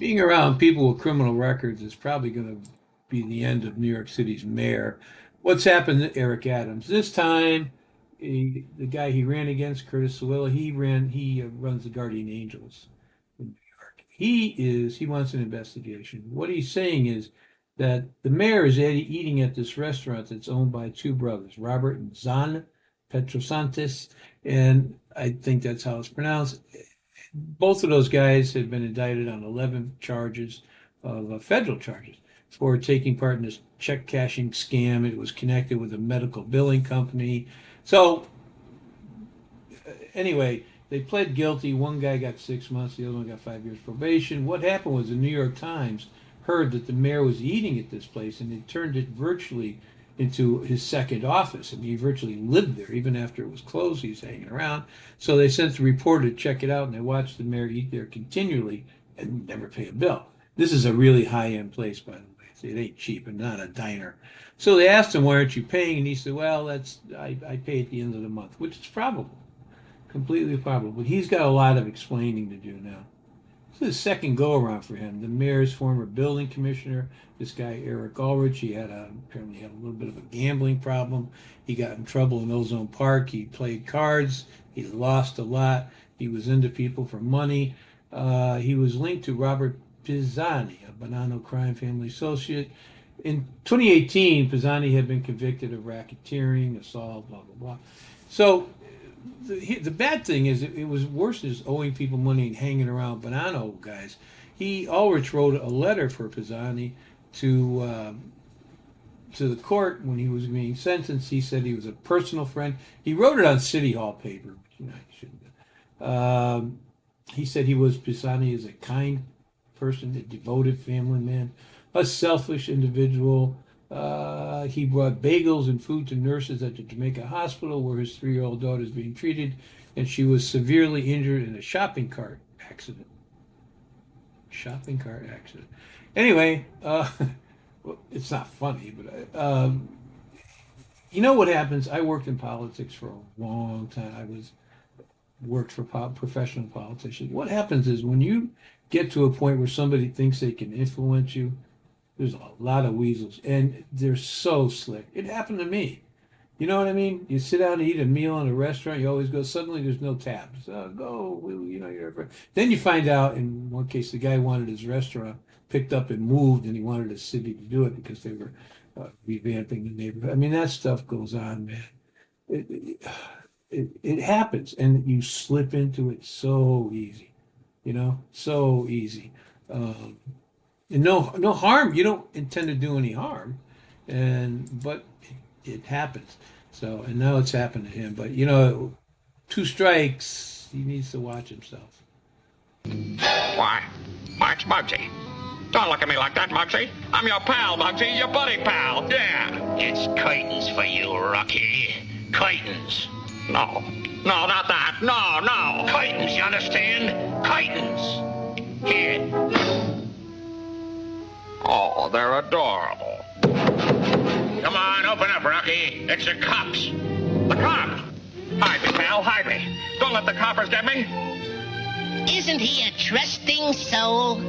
being around people with criminal records is probably going to be the end of New York City's mayor. What's happened to Eric Adams? This time, the guy he ran against, Curtis Sewell, he runs the Guardian Angels in New York. He wants an investigation. What he's saying is that the mayor is eating at this restaurant that's owned by two brothers, Robert and Zan Petrosantis, and I think that's how it's pronounced. Both of those guys have been indicted on 11 charges of federal charges for taking part in this check cashing scam. It was connected with a medical billing company. So, anyway, they pled guilty. One guy got 6 months, the other one got 5 years probation. What happened was the New York Times heard that the mayor was eating at this place and they turned it virtually into his second office. I mean, he virtually lived there. Even after it was closed, he was hanging around. So they sent the reporter to check it out, and they watched the mayor eat there continually and never pay a bill. This is a really high-end place, by the way. It ain't cheap and not a diner. So they asked him, why aren't you paying? And he said, well, I pay at the end of the month, which is probable, completely probable. But he's got a lot of explaining to do now. This is the second go-around for him. The mayor's former building commissioner, this guy Eric Ulrich, apparently had a little bit of a gambling problem. He got in trouble in Ozone Park. He played cards. He lost a lot. He was into people for money. He was linked to Robert Pisani, a Bonanno crime family associate. In 2018, Pisani had been convicted of racketeering, assault, blah, blah, blah. So the bad thing is it was worse than owing people money and hanging around Bonanno guys. Ulrich wrote a letter for Pisani to the court when he was being sentenced. He said he was a personal friend. He wrote it on City Hall paper, which, he shouldn't have. He said Pisani is a kind person, a devoted family man, a selfish individual. He brought bagels and food to nurses at the Jamaica hospital where his 3-year-old daughter is being treated, and she was severely injured in a shopping cart accident. Anyway, well, it's not funny, but you know what happens? I worked in politics for a long time. Worked for professional politicians. What happens is when you get to a point where somebody thinks they can influence you, there's a lot of weasels, and they're so slick. It happened to me. You know what I mean? You sit down and eat a meal in a restaurant, you always go, suddenly there's no tabs. Then you find out, in one case, the guy wanted his restaurant picked up and moved, and he wanted the city to do it because they were revamping the neighborhood. I mean, that stuff goes on, man. It happens, and you slip into it so easy, so easy. And no harm. You don't intend to do any harm, but it happens. So, and now it's happened to him. But 2 strikes. He needs to watch himself. Why? It's Muggsy. Don't look at me like that, Muggsy. I'm your pal, Muggsy. Your buddy pal. Yeah. It's curtains for you, Rocky. Curtains. No, not that. No. Curtains, you understand? Curtains. Here. Oh, they're adorable. Come on, open up, Rocky. It's the cops. The cops! Hide me, pal, hide me. Don't let the coppers get me. Isn't he a trusting soul?